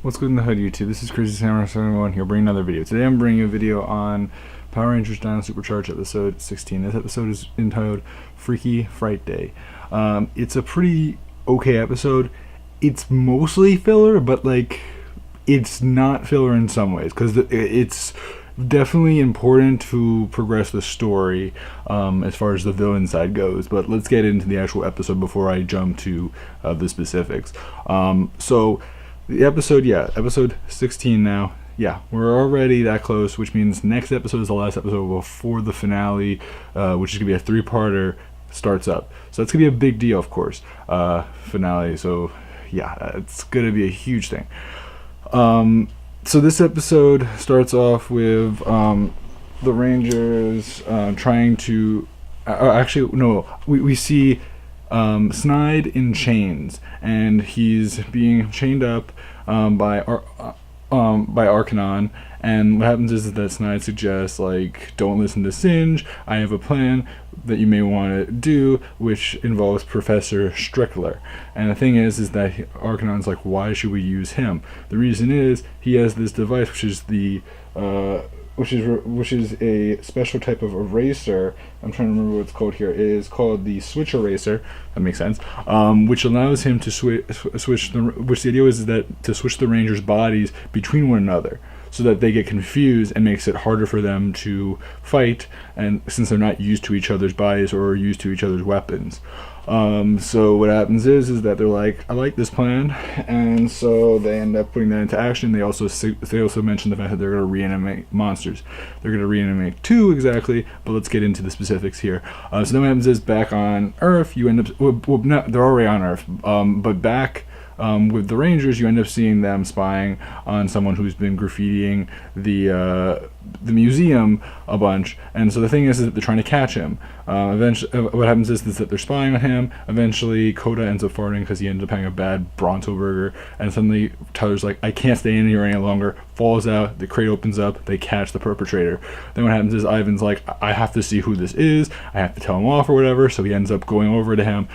What's good in the hood, YouTube? This is Crazy Samurai 71 here, bringing another video. Today I'm bringing a video on Power Rangers Dino Supercharged episode 16. This episode is entitled Freaky Fightday. It's a pretty okay episode. It's mostly filler, but it's not filler in some ways, because it's definitely important to progress the story as far as the villain side goes. But let's get into the actual episode before I jump to the specifics. The episode 16 now. Yeah, we're already that close, which means next episode is the last episode before the finale, which is going to be a three-parter, starts up. So that's going to be a big deal, of course, finale. So, yeah, it's going to be a huge thing. So this episode starts off with the Rangers trying to... we see... Snide in chains, and he's being chained up by Arcanon. And what happens is that Snide suggests, don't listen to Singe. I have a plan that you may want to do, which involves Professor Strickler. And the thing is that Arcanon's like, why should we use him? The reason is he has this device, which is which is a special type of eraser. I'm trying to remember what it's called here. It is called the switch eraser. That makes sense. Which allows him to switch which the idea is that to switch the Rangers' bodies between one another, so that they get confused and makes it harder for them to fight, and since they're not used to each other's bodies or used to each other's weapons. So what happens is that they're like, I like this plan, and so they end up putting that into action. They also mention the fact that they're going to reanimate monsters. They're going to reanimate two exactly, but let's get into the specifics here. So then what happens is, back on Earth, you end up, they're already on Earth, but back with the Rangers, you end up seeing them spying on someone who's been graffitiing the museum a bunch. And so the thing is that they're trying to catch him. Eventually, what happens is that they're spying on him. Eventually, Koda ends up farting because he ends up having a bad Bronto burger. And suddenly, Tyler's like, I can't stay in here any longer. Falls out. The crate opens up. They catch the perpetrator. Then what happens is Ivan's like, I have to see who this is. I have to tell him off or whatever. So he ends up going over to him,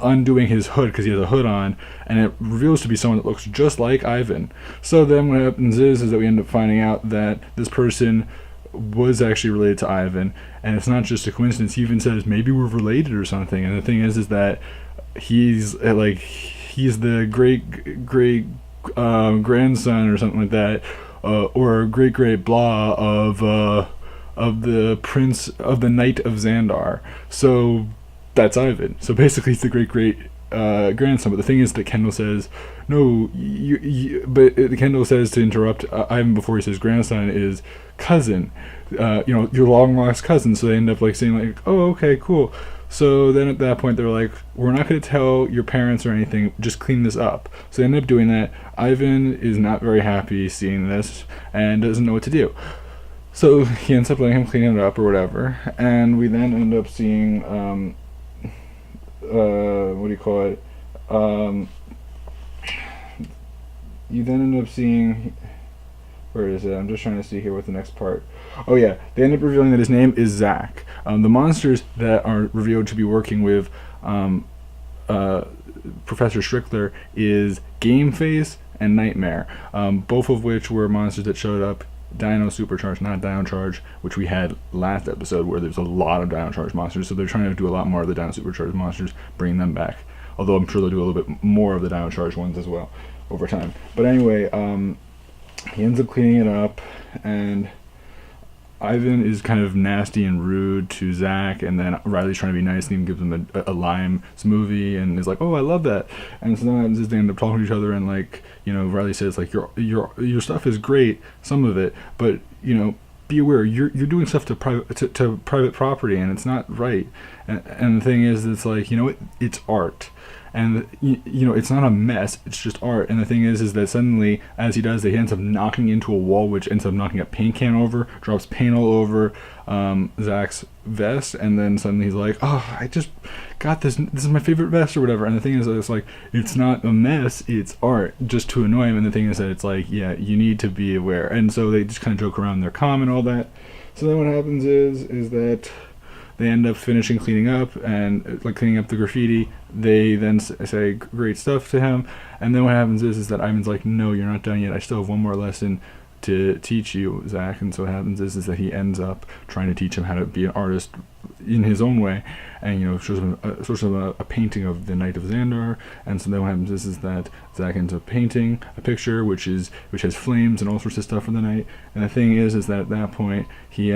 undoing his hood because he has a hood on, and it reveals to be someone that looks just like Ivan. So then what happens is that we end up finding out that this person was actually related to Ivan, and it's not just a coincidence. He even says maybe we're related or something. And the thing is that he's the great grandson or something like that, or great blah of the prince of the Knight of Xandar. So that's Ivan. So basically, he's the great grandson. But the thing is that Kendall says, no, but Kendall says to interrupt Ivan before he says grandson is cousin, your long lost cousin. So they end up saying oh, okay, cool. So then at that point they're like, we're not going to tell your parents or anything, just clean this up. So they end up doing that. Ivan is not very happy seeing this and doesn't know what to do. So he ends up letting him clean it up or whatever, and we then end up seeing you then end up seeing, where is it? I'm just trying to see here what the next part. Oh yeah, they end up revealing that his name is Zach. The monsters that are revealed to be working with Professor Strickler is Game Face and Nightmare, both of which were monsters that showed up Dino Supercharged, not Dino Charge, which we had last episode, where there's a lot of Dino Charge monsters. So they're trying to do a lot more of the Dino Supercharged monsters, bring them back. Although I'm sure they'll do a little bit more of the Dino Charge ones as well over time. But anyway, he ends up cleaning it up, and Ivan is kind of nasty and rude to Zach, and then Riley's trying to be nice and even gives him a lime smoothie, and is like, oh, I love that. And so then what happens is they end up talking to each other, and Riley says your stuff is great, some of it, but be aware you're doing stuff to private property, and it's not right. And the thing is, it's it's art. And it's not a mess, it's just art. And the thing is that suddenly, as he does that, he ends up knocking into a wall, which ends up knocking a paint can over, drops paint all over Zach's vest, and then suddenly he's like, oh, I just got this is my favorite vest or whatever. And the thing is that it's not a mess, it's art, just to annoy him. And the thing is that it's yeah, you need to be aware. And so they just kind of joke around, they're calm and all that. So then what happens is that they end up finishing cleaning up and like cleaning up the graffiti. They then say great stuff to him, and then what happens is that Ivan's like, no, you're not done yet. I still have one more lesson to teach you, Zach. And so what happens is that he ends up trying to teach him how to be an artist in his own way, and shows him a painting of the Knight of Xandar. And so then what happens is that Zach ends up painting a picture which has flames and all sorts of stuff for the night. And the thing is that at that point he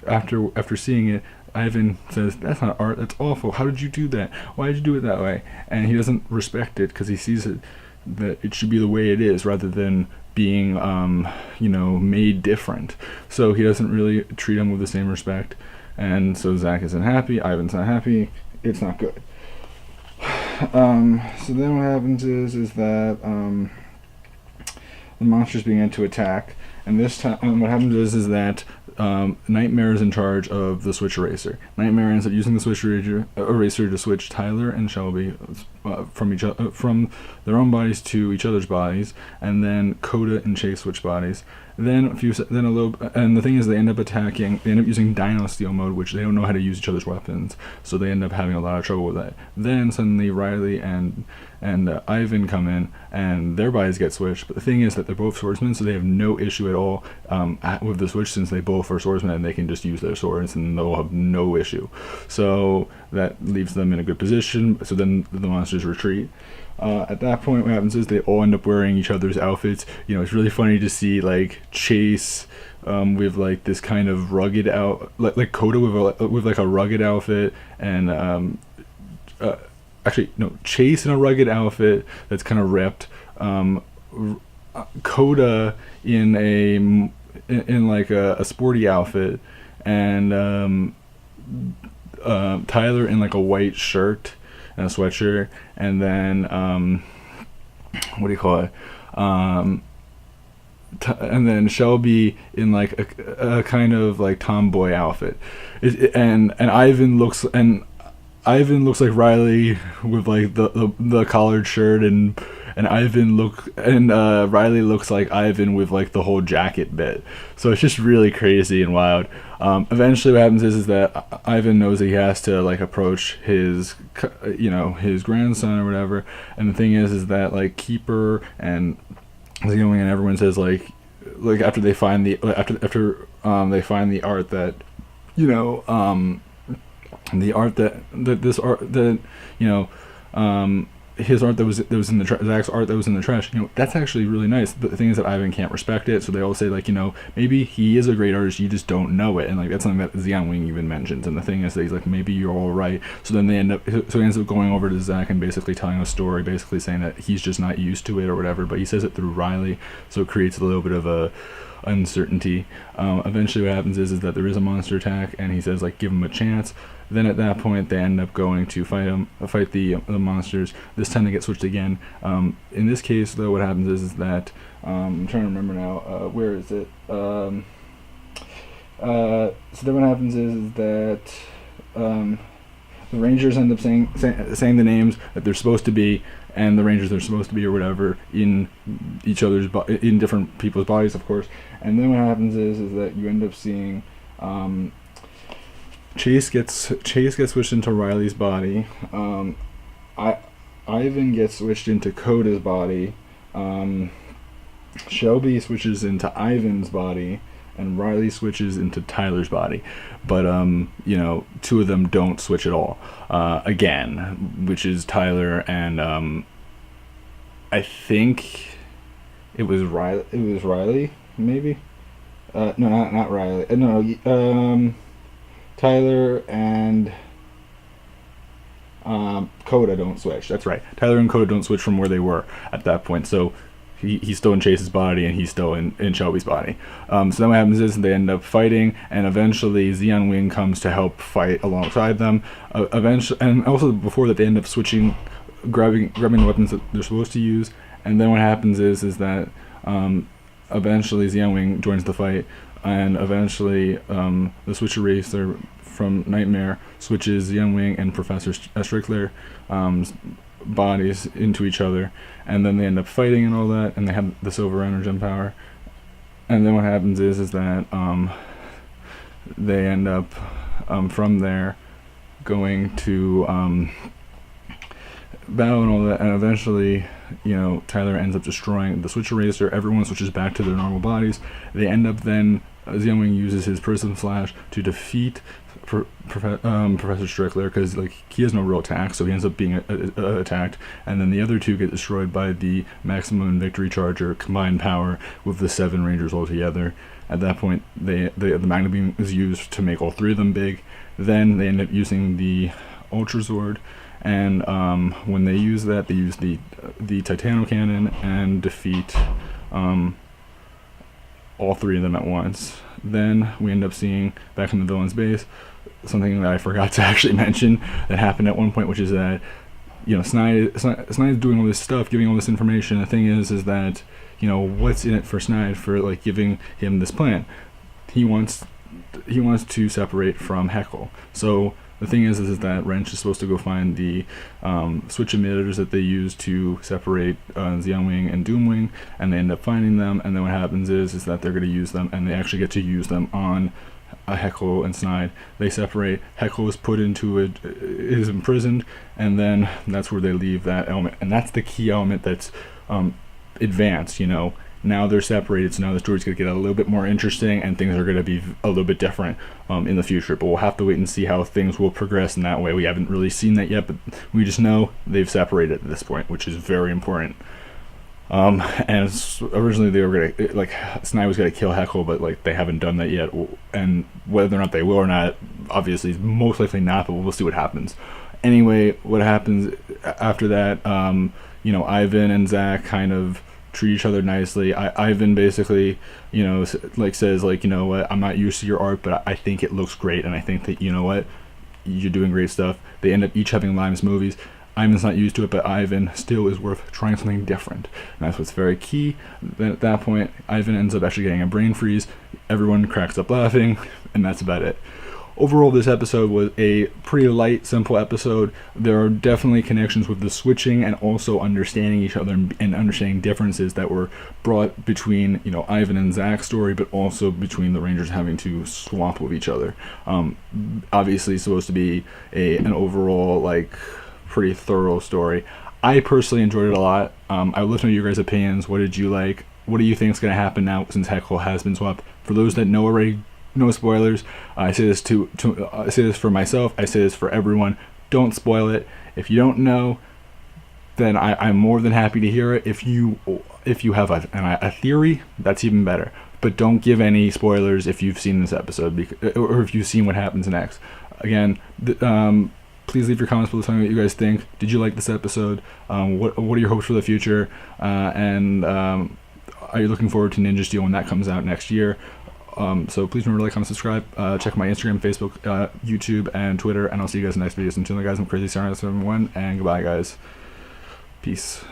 after seeing it, Ivan says, that's not art, that's awful, how did you do that, why did you do it that way? And he doesn't respect it because he sees it that it should be the way it is rather than being made different. So he doesn't really treat him with the same respect, and so Zach isn't happy, Ivan's not happy, it's not good. So then what happens is that the monsters begin to attack, and this time what happens is that Nightmare is in charge of the Switch Eraser. Nightmare ends up using the Switch Eraser to switch Tyler and Shelby from their own bodies to each other's bodies, and then Coda and Chase switch bodies. And the thing is, they end up using Dino Steel mode, which they don't know how to use each other's weapons, so they end up having a lot of trouble with that. Then suddenly Riley and Ivan come in, and their bodies get switched. But the thing is that they're both swordsmen, so they have no issue at all with the switch, since they both are swordsmen and they can just use their swords and they'll have no issue. So that leaves them in a good position. So then the monsters retreat. At that point, what happens is they all end up wearing each other's outfits. It's really funny to see like Chase with like this kind of rugged like Coda with like a rugged outfit, and Chase in a rugged outfit that's kind of ripped. Coda in like a sporty outfit, and Tyler in like a white shirt and a sweatshirt, and then and then Shelby in like a kind of like tomboy outfit, and Ivan looks like Riley with like the collared shirt, and Riley looks like Ivan with like the whole jacket bit. So it's just really crazy and wild. Eventually what happens is that Ivan knows that he has to like approach his grandson or whatever, and the thing is that like Keeper and Zeoing and everyone says like after they find the they find the art that his art that was in the Zach's art that was in the trash, that's actually really nice. But the thing is that Ivan can't respect it, so they all say like, maybe he is a great artist, you just don't know it, and like that's something that Xian Wing even mentions. And the thing is that he's like, maybe you're all right. So then he ends up going over to Zach and basically telling a story, basically saying that he's just not used to it or whatever, but he says it through Riley, so it creates a little bit of a uncertainty. Eventually what happens is that there is a monster attack, and he says like, give him a chance. Then at that point they end up going to fight the monsters. This time they get switched again. In this case though, what happens is that I'm trying to remember now, where is it? So then what happens is that the Rangers end up saying the names that they're supposed to be, and the Rangers they're supposed to be or whatever in in different people's bodies, of course. And then what happens is that you end up seeing Chase gets switched into Riley's body. Ivan gets switched into Coda's body. Shelby switches into Ivan's body, and Riley switches into Tyler's body. But two of them don't switch at all. Again, which is Tyler and I think it was Riley. It was Riley, maybe. No, not Riley. No. Tyler and Coda don't switch. That's right. Tyler and Coda don't switch from where they were at that point. So he's still in Chase's body, and he's still in Shelby's body. So then what happens is they end up fighting, and eventually Xian Wing comes to help fight alongside them. Eventually, and also before that, they end up switching, grabbing the weapons that they're supposed to use. And then what happens is that eventually Xian Wing joins the fight. And eventually, the Switch Eraser from Nightmare switches Xian Wing and Professor Strickler bodies into each other, and then they end up fighting and all that, and they have the Silver Energon power. And then what happens is that they end up from there, going to battle and all that, and eventually, Tyler ends up destroying the Switch Eraser. Everyone switches back to their normal bodies. They end up then, Xiaoming uses his Prism Flash to defeat Professor Strickler, because he has no real attack, so he ends up being attacked, and then the other two get destroyed by the Maximum Victory Charger combined power with the 7 Rangers all together. At that point, the Magna Beam is used to make all 3 of them big. Then they end up using the Ultra Zord, and when they use that, they use the Titano Cannon and defeat all 3 of them at once. Then we end up seeing, back in the villain's base, something that I forgot to actually mention that happened at one point, which is that Snide is doing all this stuff, giving all this information. The thing is that what's in it for Snide for giving him this plan? He wants to separate from Heckle. So the thing is that Wrench is supposed to go find the switch emitters that they use to separate Xiaoming and Doomwing, and they end up finding them. And then what happens is that they're going to use them, and they actually get to use them on Heckle and Snide. They separate. Heckle is put into is imprisoned, and then that's where they leave that element. And that's the key element that's advanced. Now they're separated, so now the story's going to get a little bit more interesting, and things are going to be a little bit different in the future. But we'll have to wait and see how things will progress in that way. We haven't really seen that yet, but we just know they've separated at this point, which is very important. And originally they were going to, Snide was going to kill Heckle, but they haven't done that yet. And whether or not they will or not, obviously, most likely not, but we'll see what happens. Anyway, what happens after that, Ivan and Zach kind of treat each other nicely. Ivan basically, says, what, I'm not used to your art, but I think it looks great, and I think that, you're doing great stuff. They end up each having Lime's movies. Ivan's not used to it, but Ivan still is worth trying something different. And that's what's very key. Then at that point, Ivan ends up actually getting a brain freeze. Everyone cracks up laughing, and that's about it. Overall, this episode was a pretty light, simple episode. There are definitely connections with the switching and also understanding each other and understanding differences that were brought between, Ivan and Zach's story, but also between the Rangers having to swap with each other. Obviously, it's supposed to be an overall, pretty thorough story. I personally enjoyed it a lot. I would love to know your guys' opinions. What did you like? What do you think is going to happen now since Heckle has been swapped? For those that know already, no spoilers. I say this I say this for myself. I say this for everyone. Don't spoil it. If you don't know, then I'm more than happy to hear it. If you have a theory, that's even better. But don't give any spoilers if you've seen this episode, or if you've seen what happens next. Again, please leave your comments below telling me what you guys think. Did you like this episode? What are your hopes for the future? And are you looking forward to Ninja Steel when that comes out next year? So please remember to like, comment, subscribe. Check my Instagram, Facebook, YouTube, and Twitter, and I'll see you guys in the next videos. Until then, guys, I'm Crazy Sarah 71, and goodbye, guys. Peace.